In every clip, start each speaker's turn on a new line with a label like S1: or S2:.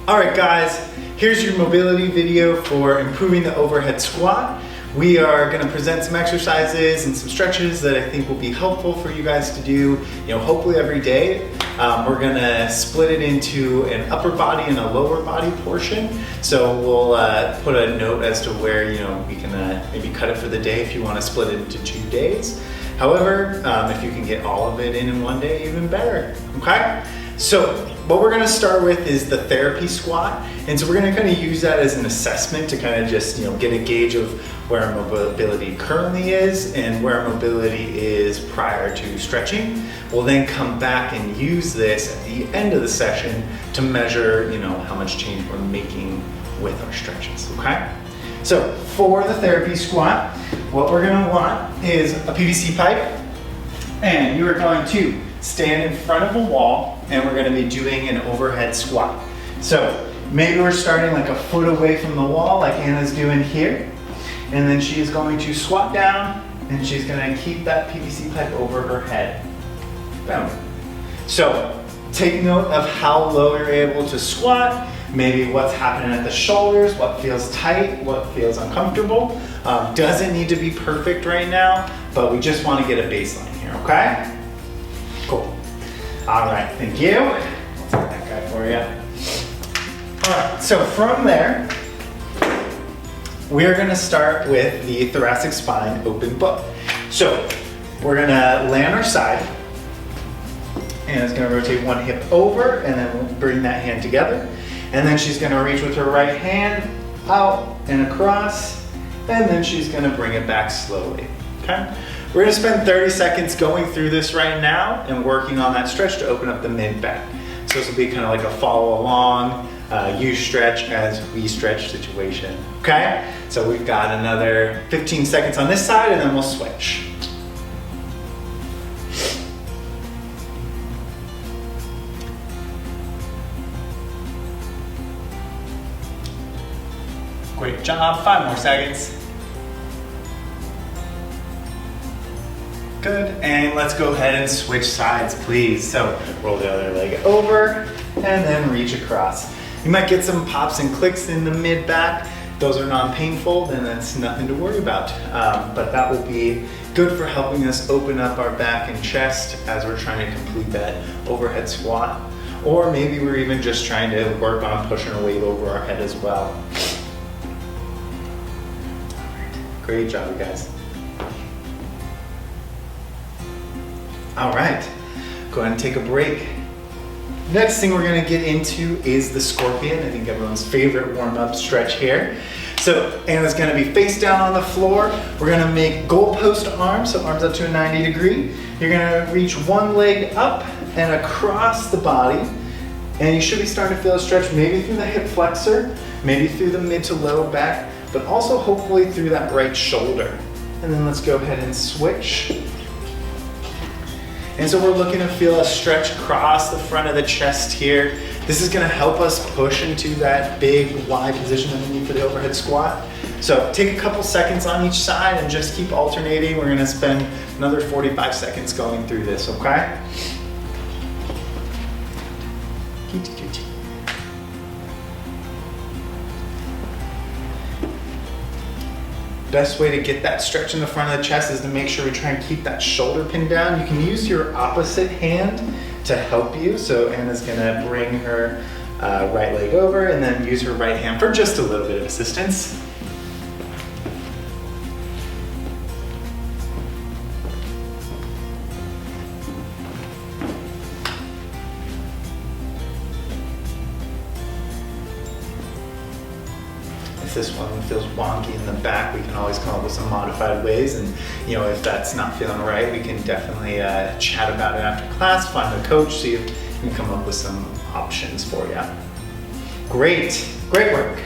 S1: All right, guys, here's your mobility video for improving the overhead squat. We are going to present some exercises and some stretches that I think will be helpful for you guys to do, hopefully every day. We're going to split it into an upper body and a lower body portion. So we'll put a note as to where, we can maybe cut it for the day if you want to split it into 2 days. However, if you can get all of it in one day, even better, okay? So what we're gonna start with is the therapy squat. And so we're gonna kind of use that as an assessment to kind of just, get a gauge of where our mobility currently is and where our mobility is prior to stretching. We'll then come back and use this at the end of the session to measure, how much change we're making with our stretches, okay? So for the therapy squat, what we're gonna want is a PVC pipe, and you are going to stand in front of a wall, and we're gonna be doing an overhead squat. So maybe we're starting like a foot away from the wall, like Anna's doing here, and then she is going to squat down, and she's gonna keep that PVC pipe over her head. Boom. So take note of how low you're able to squat, maybe what's happening at the shoulders, what feels tight, what feels uncomfortable. Doesn't need to be perfect right now, but we just want to get a baseline here, okay? Cool. All right, thank you. I'll take that guy for you. All right, so from there, we're gonna start with the thoracic spine open book. So we're gonna lay on our side, and it's gonna rotate one hip over, and then we'll bring that hand together. And then she's gonna reach with her right hand out and across, and then she's gonna bring it back slowly, okay? We're gonna spend 30 seconds going through this right now and working on that stretch to open up the mid-back. So this will be kind of like a follow along, you stretch as we stretch situation, okay? So we've got another 15 seconds on this side, and then we'll switch. Great job, 5 more seconds. Good, and let's go ahead and switch sides, please. So roll the other leg over and then reach across. You might get some pops and clicks in the mid-back. Those are non-painful, then that's nothing to worry about. But that will be good for helping us open up our back and chest as we're trying to complete that overhead squat. Or maybe we're even just trying to work on pushing a weight over our head as well. Great job, you guys. All right, go ahead and take a break. Next thing we're gonna get into is the scorpion. I think everyone's favorite warm-up stretch here. So Anna's gonna be face down on the floor. We're gonna make goalpost arms, so arms up to a 90 degree. You're gonna reach one leg up and across the body, and you should be starting to feel a stretch maybe through the hip flexor, maybe through the mid to low back, but also hopefully through that right shoulder. And then let's go ahead and switch. And so we're looking to feel a stretch across the front of the chest here. This is gonna help us push into that big wide position that we need for the overhead squat. So take a couple seconds on each side and just keep alternating. We're gonna spend another 45 seconds going through this, okay? Best way to get that stretch in the front of the chest is to make sure we try and keep that shoulder pinned down. You can use your opposite hand to help you. So Anna's gonna bring her right leg over and then use her right hand for just a little bit of assistance. If this one feels wonky in the back, we can always come up with some modified ways, and if that's not feeling right, we can definitely chat about it after class, find a coach, see if we can come up with some options for you. Great work.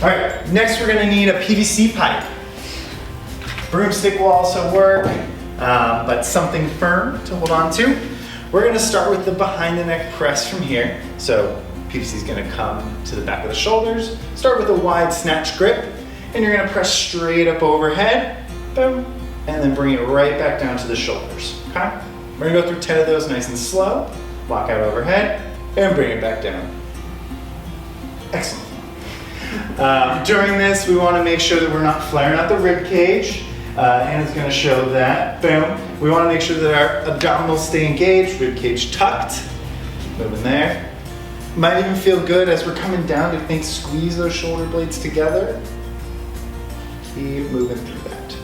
S1: All right, next we're gonna need a PVC pipe. Broomstick will also work, but something firm to hold on to. We're gonna start with the behind the neck press from here. So PVC is gonna come to the back of the shoulders. Start with a wide snatch grip, and you're gonna press straight up overhead, boom, and then bring it right back down to the shoulders, okay? We're gonna go through 10 of those nice and slow. Lock out overhead, and bring it back down. Excellent. During this, we want to make sure that we're not flaring out the rib cage. Anna's going to show that. Boom. We want to make sure that our abdominals stay engaged, rib cage tucked. Keep moving there. Might even feel good as we're coming down to think squeeze those shoulder blades together. Keep moving through that.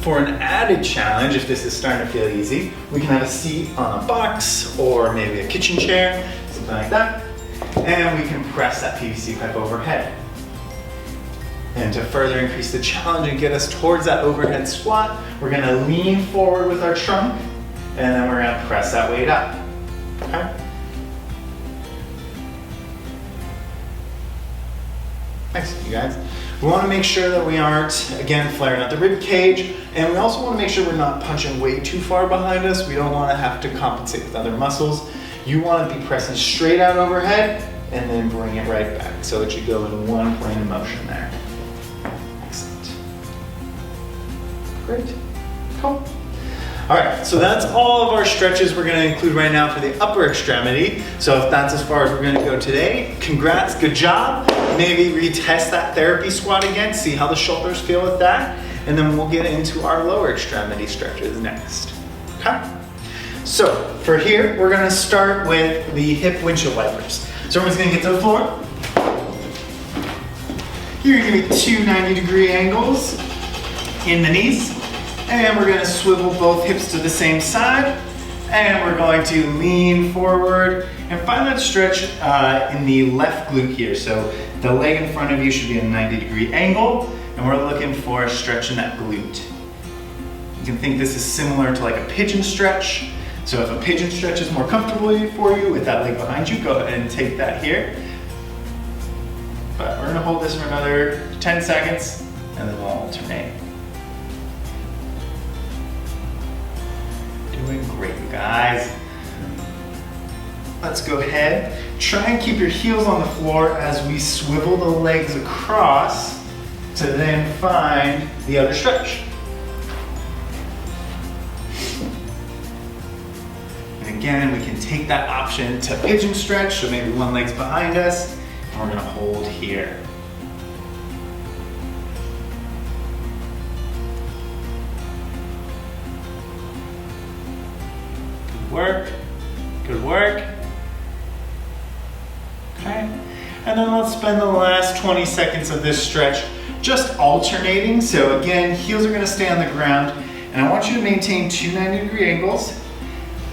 S1: For an added challenge, if this is starting to feel easy, we can have a seat on a box or maybe a kitchen chair, something like that. And we can press that PVC pipe overhead. And to further increase the challenge and get us towards that overhead squat, we're gonna lean forward with our trunk, and then we're gonna press that weight up, okay? Excellent, you guys. We wanna make sure that we aren't, again, flaring out the rib cage, and we also wanna make sure we're not punching way too far behind us. We don't wanna have to compensate with other muscles. You wanna be pressing straight out overhead, and then bring it right back. So it should go in one plane of motion there. Excellent. Great, cool. All right, so that's all of our stretches we're gonna include right now for the upper extremity. So if that's as far as we're gonna go today, congrats, good job. Maybe retest that therapy squat again, see how the shoulders feel with that, and then we'll get into our lower extremity stretches next, okay? So for here, we're gonna start with the hip windshield wipers. So everyone's gonna get to the floor. Here you're gonna get 2 90-degree angles in the knees. And we're gonna swivel both hips to the same side. And we're going to lean forward and find that stretch in the left glute here. So the leg in front of you should be a 90-degree angle. And we're looking for a stretch in that glute. You can think this is similar to like a pigeon stretch. So if a pigeon stretch is more comfortable for you with that leg behind you, go ahead and take that here. But we're gonna hold this for another 10 seconds and then we'll alternate. Doing great, you guys. Let's go ahead. Try and keep your heels on the floor as we swivel the legs across to then find the other stretch. Again, we can take that option to pigeon stretch, so maybe one leg's behind us, and we're gonna hold here. Good work, good work. Okay, and then let's spend the last 20 seconds of this stretch just alternating. So again, heels are gonna stay on the ground, and I want you to maintain 2 90-degree angles.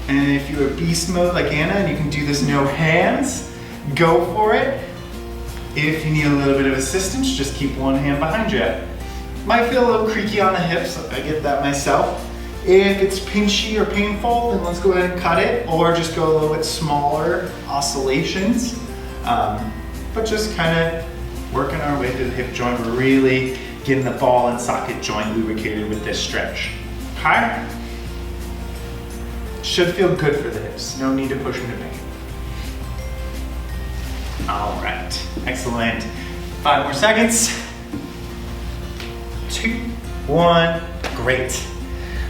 S1: And if you're beast mode like Anna and you can do this no hands, go for it. If you need a little bit of assistance, just keep one hand behind you. Might feel a little creaky on the hips, I get that myself. If it's pinchy or painful, then let's go ahead and cut it, or just go a little bit smaller oscillations. But just kind of working our way through the hip joint. We're really getting the ball and socket joint lubricated with this stretch. Okay? Should feel good for the hips. No need to push into pain. All right, excellent. 5 more seconds. 2, 1, great.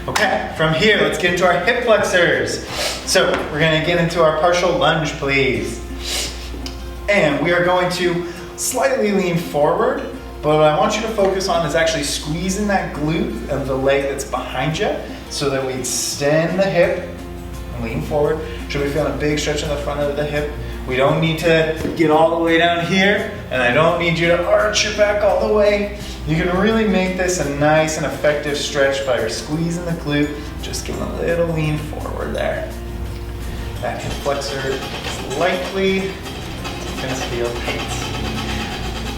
S1: Okay, from here, let's get into our hip flexors. So we're gonna get into our partial lunge, please. And we are going to slightly lean forward, but what I want you to focus on is actually squeezing that glute of the leg that's behind you so that we extend the hip and lean forward. Should be feeling a big stretch in the front of the hip. We don't need to get all the way down here, and I don't need you to arch your back all the way. You can really make this a nice and effective stretch by squeezing the glute, just giving a little lean forward there. That hip flexor is likely gonna feel tight.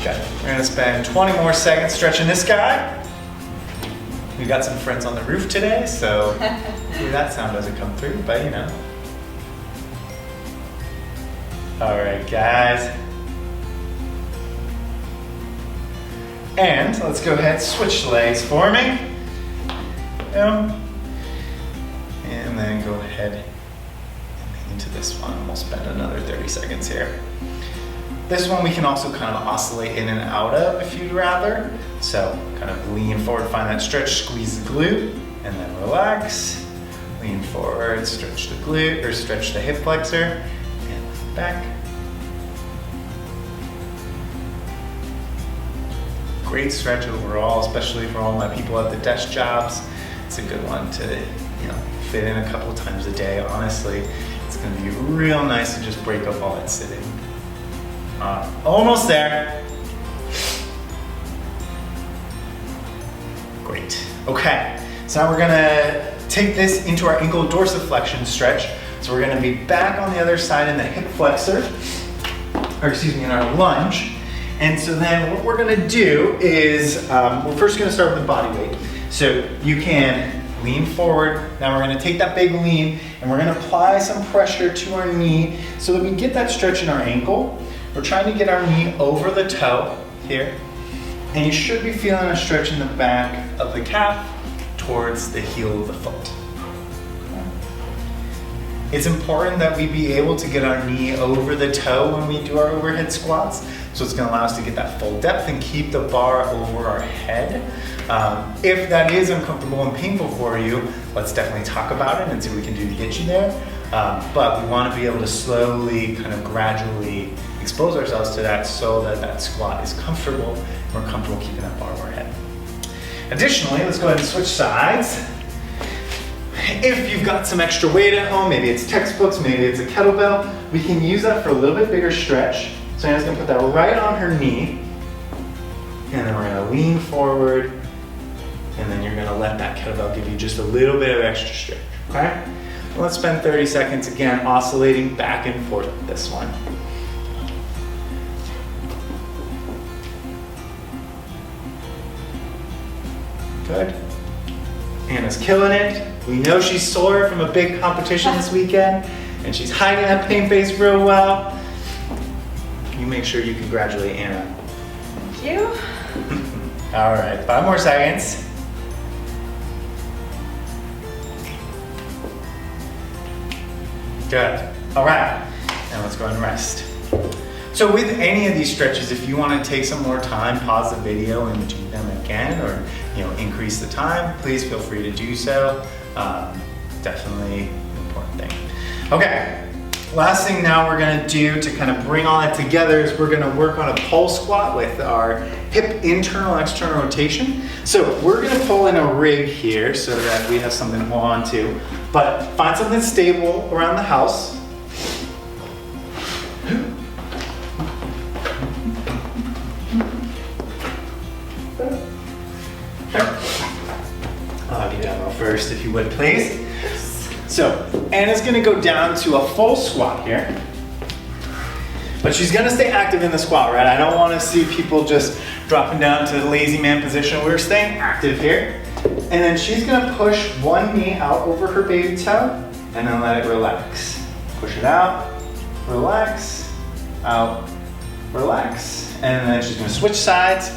S1: Okay, we're gonna spend 20 more seconds stretching this guy. We've got some friends on the roof today, so hopefully that sound doesn't come through, but you know. All right, guys. And let's go ahead, switch legs for me. And then go ahead and lean into this one. We'll spend another 30 seconds here. This one we can also kind of oscillate in and out of if you'd rather. So kind of lean forward, find that stretch, squeeze the glute, and then relax. Lean forward, stretch the glute, or stretch the hip flexor, and back. Great stretch overall, especially for all my people at the desk jobs. It's a good one to, fit in a couple of times a day. Honestly, it's going to be real nice to just break up all that sitting. Almost there. Great. Okay, so now we're going to take this into our ankle dorsiflexion stretch. So we're going to be back on the other side in the hip flexor, in our lunge. And so then what we're going to do is, we're first going to start with the body weight. So you can lean forward. Now we're going to take that big lean and we're going to apply some pressure to our knee so that we get that stretch in our ankle. We're trying to get our knee over the toe here. And you should be feeling a stretch in the back of the calf towards the heel of the foot. It's important that we be able to get our knee over the toe when we do our overhead squats. So it's going to allow us to get that full depth and keep the bar over our head. If that is uncomfortable and painful for you, let's definitely talk about it and see what we can do to get you there. But we want to be able to slowly, kind of gradually expose ourselves to that so that that squat is comfortable and we're comfortable keeping that bar over our head. Additionally, let's go ahead and switch sides. If you've got some extra weight at home, maybe it's textbooks, maybe it's a kettlebell, we can use that for a little bit bigger stretch. So Anna's gonna put that right on her knee, and then we're gonna lean forward, and then you're gonna let that kettlebell give you just a little bit of extra stretch, okay? Well, let's spend 30 seconds again oscillating back and forth with this one. Good. Anna's killing it. We know she's sore from a big competition this weekend, and she's hiding that pain face real well. You make sure you congratulate Anna.
S2: Thank you.
S1: All right, 5 more seconds. Good. All right, now let's go ahead and rest. So with any of these stretches, if you want to take some more time, pause the video and do them again, or increase the time, please feel free to do so. Definitely an important thing. Okay. Last thing now we're going to do to kind of bring all that together is we're going to work on a pull squat with our hip internal external rotation. So we're going to pull in a rig here so that we have something to hold on to, but find something stable around the house. I'll have you demo first if you would please. So Anna's gonna go down to a full squat here, but she's gonna stay active in the squat, right? I don't wanna see people just dropping down to the lazy man position. We're staying active here. And then she's gonna push one knee out over her baby toe and then let it relax. Push it out, relax, out, relax. And then she's gonna switch sides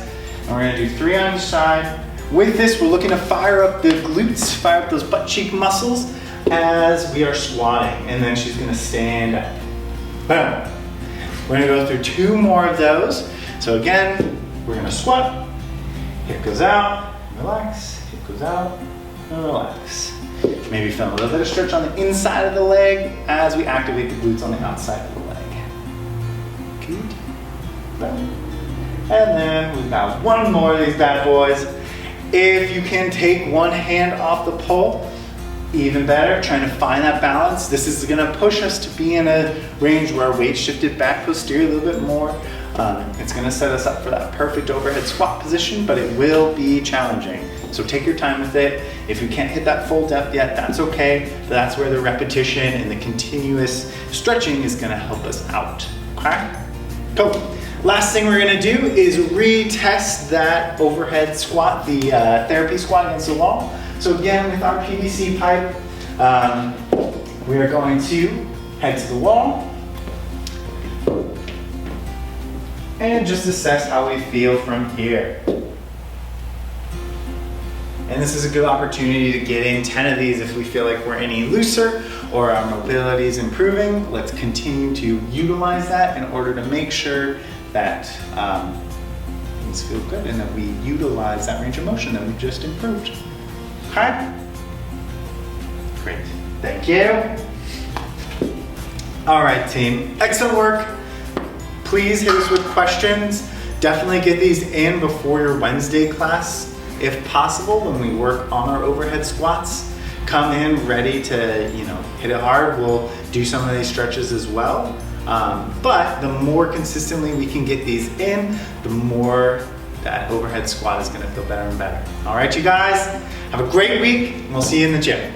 S1: and we're gonna do 3 on each side. With this, we're looking to fire up the glutes, fire up those butt cheek muscles as we are squatting, and then she's gonna stand up. Boom. We're gonna go through 2 more of those. So again, we're gonna squat, hip goes out, relax, hip goes out, and relax. Maybe feel a little bit of stretch on the inside of the leg as we activate the glutes on the outside of the leg. Good. Boom. And then we've got 1 more of these bad boys. If you can take one hand off the pole, even better, trying to find that balance. This is gonna push us to be in a range where our weight shifted back posterior a little bit more. It's gonna set us up for that perfect overhead squat position, but it will be challenging. So take your time with it. If you can't hit that full depth yet, that's okay. That's where the repetition and the continuous stretching is gonna help us out, okay? Cool. Last thing we're gonna do is retest that overhead squat, the therapy squat against the wall. So again, with our PVC pipe, we are going to head to the wall and just assess how we feel from here. And this is a good opportunity to get in 10 of these if we feel like we're any looser or our mobility is improving. Let's continue to utilize that in order to make sure that things feel good and that we utilize that range of motion that we just improved. Okay? Great. Thank you. All right, team, excellent work. Please hit us with questions. Definitely get these in before your Wednesday class, if possible, when we work on our overhead squats. Come in ready to, hit it hard. We'll do some of these stretches as well. But the more consistently we can get these in, the more that overhead squat is gonna feel better and better. All right, you guys, have a great week, and we'll see you in the gym.